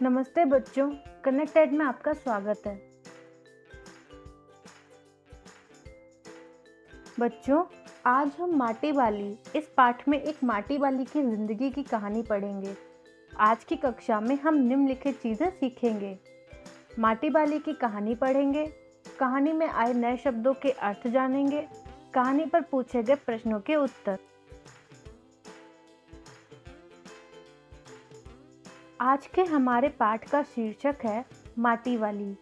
नमस्ते बच्चों, कनेक्टेड में आपका स्वागत है। बच्चों, आज हम माटी वाली इस पाठ में एक माटी वाली की जिंदगी की कहानी पढ़ेंगे। आज की कक्षा में हम निम्नलिखित चीजें सीखेंगे। माटी वाली की कहानी पढ़ेंगे, कहानी में आए नए शब्दों के अर्थ जानेंगे, कहानी पर पूछे गए प्रश्नों के उत्तर। आज के हमारे पाठ का शीर्षक है माटी वाली।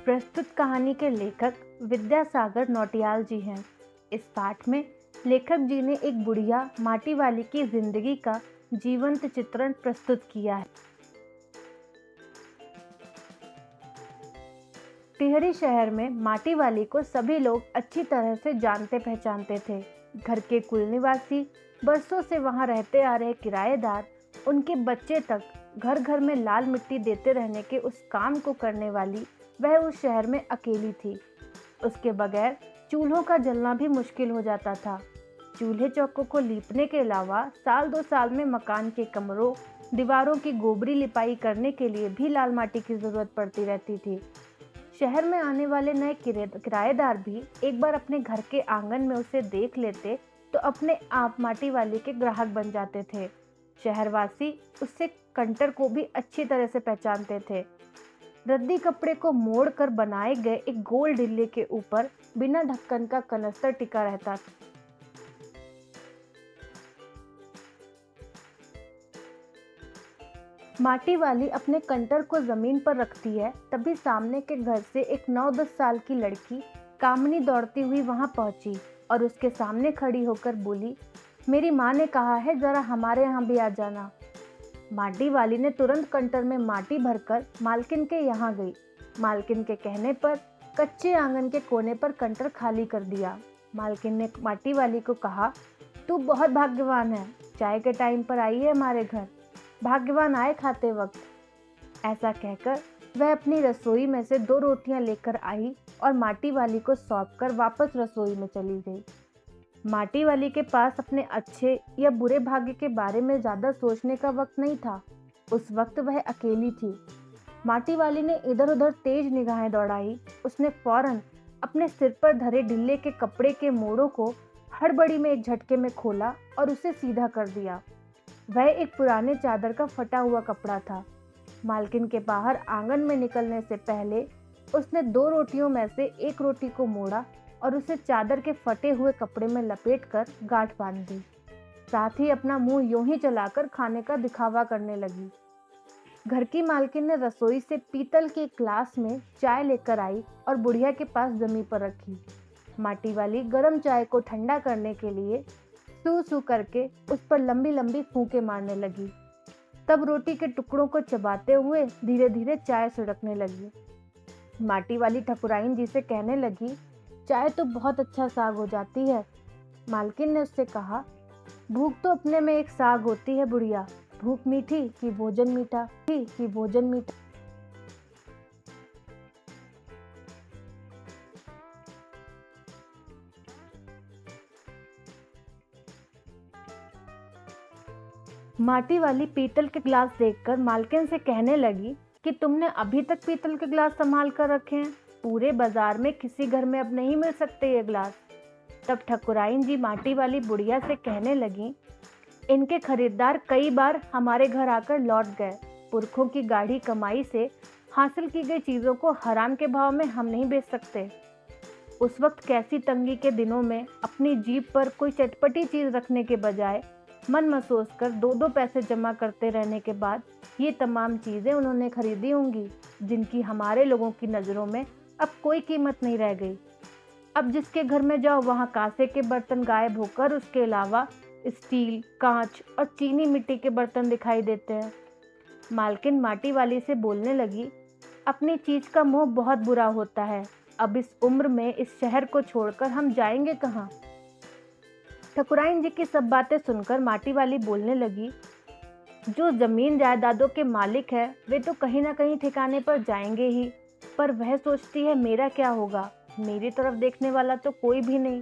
प्रस्तुत कहानी के लेखक विद्यासागर नौटियाल जी हैं। इस पाठ में लेखक जी ने एक बुढ़िया माटी वाली की जिंदगी का जीवंत चित्रण प्रस्तुत किया है। टिहरी शहर में माटी वाली को सभी लोग अच्छी तरह से जानते पहचानते थे। घर के कुल निवासी, बरसों से वहां रहते आ रहे किराएदार, उनके बच्चे तक घर घर में लाल मिट्टी देते रहने के उस काम को करने वाली वह उस शहर में अकेली थी। उसके बगैर चूल्हों का जलना भी मुश्किल हो जाता था। चूल्हे चौकों को लीपने के अलावा साल दो साल में मकान के कमरों, दीवारों की गोबरी लिपाई करने के लिए भी लाल माटी की जरूरत पड़ती रहती थी। शहर में आने वाले नए किराएदार भी एक बार अपने घर के आंगन में उसे देख लेते तो अपने आप माटी वाली के ग्राहक बन जाते थे। शहरवासी उससे कंटर को भी अच्छी तरह से पहचानते थे। रद्दी कपड़े को मोड़ कर बनाए गए एक गोल डिल्ले के ऊपर बिना ढक्कन का कनस्तर टिका रहता था। माटी वाली अपने कंटर को जमीन पर रखती है, तभी सामने के घर से एक 9-10 साल की लड़की कामनी दौड़ती हुई वहां पहुंची और उसके सामने खड़ी होकर बोली, मेरी माँ ने कहा है जरा हमारे यहाँ भी आ जाना। माटी वाली ने तुरंत कंटर में माटी भरकर मालकिन के यहाँ गई। मालकिन के कहने पर कच्चे आंगन के कोने पर कंटर खाली कर दिया। मालकिन ने माटी वाली को कहा, तू बहुत भाग्यवान है, चाय के टाइम पर आई है हमारे घर, भाग्यवान आए खाते वक्त। ऐसा कहकर वह अपनी रसोई में से 2 रोटियां लेकर आई और माटी वाली को सौंपकर वापस रसोई में चली गई। माटी वाली के पास अपने अच्छे या बुरे भाग्य के बारे में ज्यादा सोचने का वक्त नहीं था। उस वक्त वह अकेली थी। माटी वाली ने इधर उधर तेज निगाहें दौड़ाई। उसने फौरन अपने सिर पर धरे डिल्ले के कपड़े के मोड़ों को हड़बड़ी में एक झटके में खोला और उसे सीधा कर दिया। वह एक पुराने चादर का फटा हुआ कपड़ा था। मालकिन के बाहर आंगन में निकलने से पहले उसने 2 रोटियों में से एक रोटी को मोड़ा और उसे चादर के फटे हुए कपड़े में लपेटकर गांठ बांध दी। साथ ही अपना मुंह यूं ही चलाकर खाने का दिखावा करने लगी। घर की मालकिन ने रसोई से पीतल के ग्लास में चाय लेकर आई और बुढ़िया के पास जमीन पर रखी। माटी वाली गर्म चाय को ठंडा करने के लिए सू सू करके उस पर लंबी लंबी फूंके मारने लगी। तब रोटी के टुकड़ों को चबाते हुए धीरे धीरे चाय सुड़कने लगी। माटी वाली ठकुराइन जी से कहने लगी, चाय तो बहुत अच्छा साग हो जाती है। मालकिन ने उससे कहा, भूख तो अपने में एक साग होती है बुढ़िया, भूख मीठी कि भोजन मीठा, कि भोजन मीठा। माटी वाली पीतल के गिलास देखकर मालकिन से कहने लगी कि तुमने अभी तक पीतल के गिलास संभाल कर रखे हैं, पूरे बाजार में किसी घर में अब नहीं मिल सकते ये गिलास। तब ठकुराइन जी माटी वाली बुढ़िया से कहने लगी, इनके खरीदार कई बार हमारे घर आकर लौट गए। पुरखों की गाढ़ी कमाई से हासिल की गई चीजों को हराम के भाव में हम नहीं बेच सकते। उस वक्त कैसी तंगी के दिनों में अपनी जीभ पर कोई चटपटी चीज रखने के बजाय मन महसूस कर 2-2 पैसे जमा करते रहने के बाद ये तमाम चीजें उन्होंने खरीदी होंगी, जिनकी हमारे लोगों की नजरों में अब कोई कीमत नहीं रह गई। अब जिसके घर में जाओ वहां कांसे के बर्तन गायब होकर उसके अलावा स्टील, कांच और चीनी मिट्टी के बर्तन दिखाई देते हैं। मालकिन माटी वाली से बोलने लगी, अपनी चीज का मोह बहुत बुरा होता है। अब इस उम्र में इस शहर को छोड़कर हम जाएंगे कहाँ? ठकुराइन जी की सब बातें सुनकर माटी वाली बोलने लगी, जो जमीन जायदादों के मालिक है वे तो कहीं ना कहीं ठिकाने पर जाएंगे ही, पर वह सोचती है मेरा क्या होगा, मेरी तरफ देखने वाला तो कोई भी नहीं।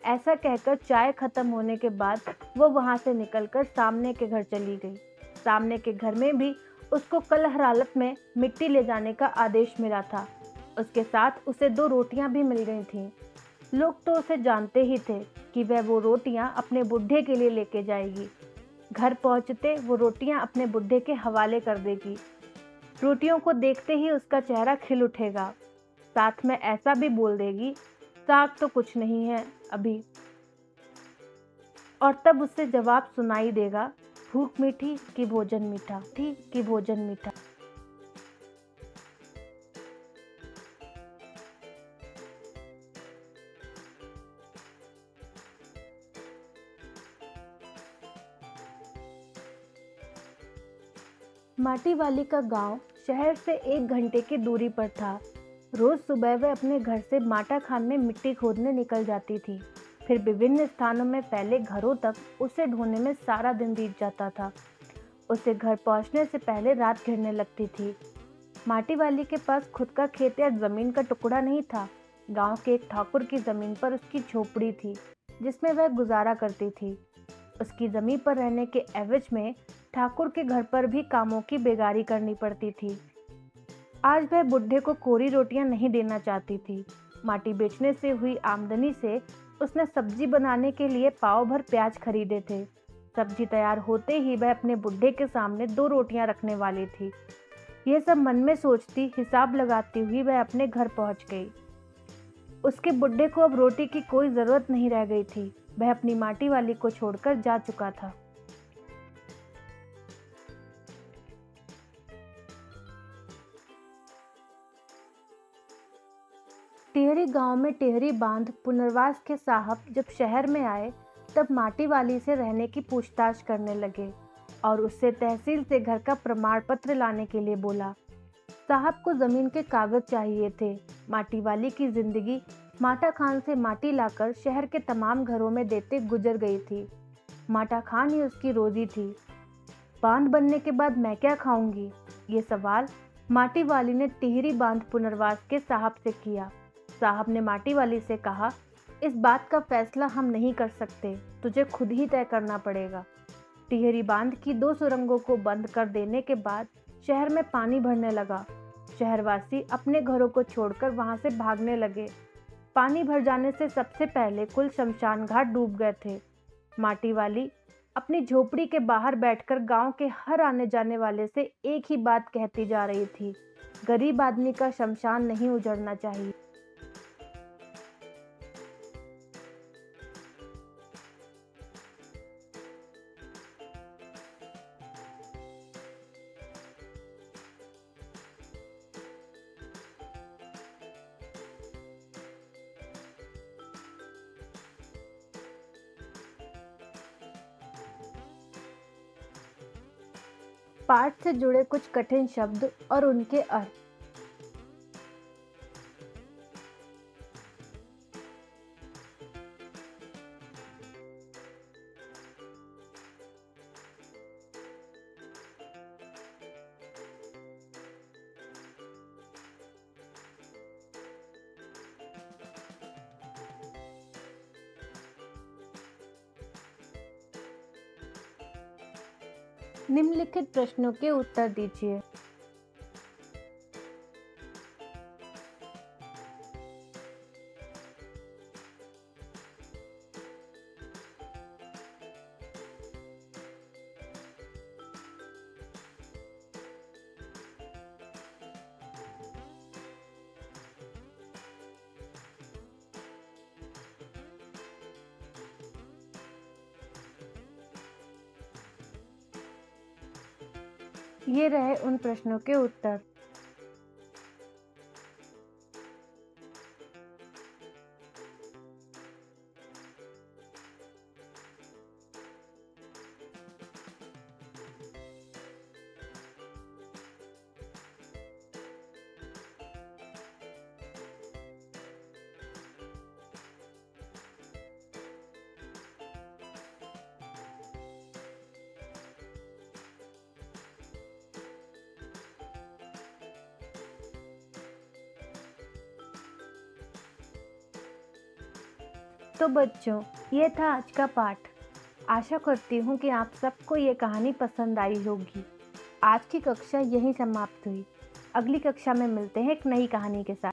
ऐसा कहकर चाय खत्म होने के बाद वो वहां से निकलकर सामने के घर चली गई। सामने के घर में भी उसको कल हर हालत में मिट्टी ले जाने का आदेश मिला था। उसके साथ उसे 2 रोटियां भी मिल गई थीं। लोग तो उसे जानते ही थे कि वह वो रोटियां अपने बुड्ढे के लिए लेके जाएगी। घर पहुंचते वो रोटियां अपने बुड्ढे के हवाले कर देगी। रोटियों को देखते ही उसका चेहरा खिल उठेगा। साथ में ऐसा भी बोल देगी, साग तो कुछ नहीं है अभी। और तब उससे जवाब सुनाई देगा, भूख मीठी कि भोजन मीठा, ठीक कि भोजन मीठा। माटी वाली का गांव शहर से 1 घंटे की दूरी पर था। रोज सुबह वह अपने घर से माटा खान में मिट्टी खोदने निकल जाती थी। फिर विभिन्न स्थानों में फैले घरों तक उसे ढूंढने में सारा दिन बीत जाता था। उसे घर पहुंचने से पहले रात घिरने लगती थी। माटी वाली के पास खुद का खेत या जमीन का टुकड़ा नहीं था। गांव के एक ठाकुर की जमीन पर उसकी झोपड़ी थी, जिसमें वह गुजारा करती थी। उसकी जमीन पर रहने के एवज में ठाकुर के घर पर भी कामों की बेगारी करनी पड़ती थी। आज वह बुड्ढे को कोरी रोटियां नहीं देना चाहती थी। माटी बेचने से हुई आमदनी से उसने सब्जी बनाने के लिए पाव भर प्याज खरीदे थे। सब्जी तैयार होते ही वह अपने बुड्ढे के सामने 2 रोटियां रखने वाली थी। यह सब मन में सोचती, हिसाब लगाती हुई वह अपने घर पहुंच गई। उसके बुड्ढे को अब रोटी की कोई जरूरत नहीं रह गई थी। वह अपनी माटी वाली को छोड़कर जा चुका था। टिहरी गांव में टिहरी बांध पुनर्वास के साहब जब शहर में आए, तब माटी वाली से रहने की पूछताछ करने लगे और उससे तहसील से घर का प्रमाण पत्र लाने के लिए बोला। साहब को जमीन के कागज चाहिए थे। माटी वाली की जिंदगी माटा खान से माटी लाकर शहर के तमाम घरों में देते गुजर गई थी। माटा खान ही उसकी रोजी थी। बांध बनने के बाद मैं क्या खाऊंगी? ये सवाल माटी वाली ने टिहरी बांध पुनर्वास के साहब से किया। साहब ने माटी वाली से कहा, इस बात का फैसला हम नहीं कर सकते, तुझे खुद ही तय करना पड़ेगा। टिहरी बांध की 2 सुरंगों को बंद कर देने के बाद शहर में पानी भरने लगा। शहरवासी अपने घरों को छोड़कर वहां से भागने लगे। पानी भर जाने से सबसे पहले कुल शमशान घाट डूब गए थे। माटी वाली अपनी झोपड़ी के बाहर बैठकर गांव के हर आने जाने वाले से एक ही बात कहती जा रही थी, गरीब आदमी का शमशान नहीं उजड़ना चाहिए। पाठ से जुड़े कुछ कठिन शब्द और उनके अर्थ। निम्नलिखित प्रश्नों के उत्तर दीजिए। ये रहे उन प्रश्नों के उत्तर। तो बच्चों, ये था आज का पाठ। आशा करती हूँ कि आप सबको ये कहानी पसंद आई होगी। आज की कक्षा यहीं समाप्त हुई। अगली कक्षा में मिलते हैं एक नई कहानी के साथ।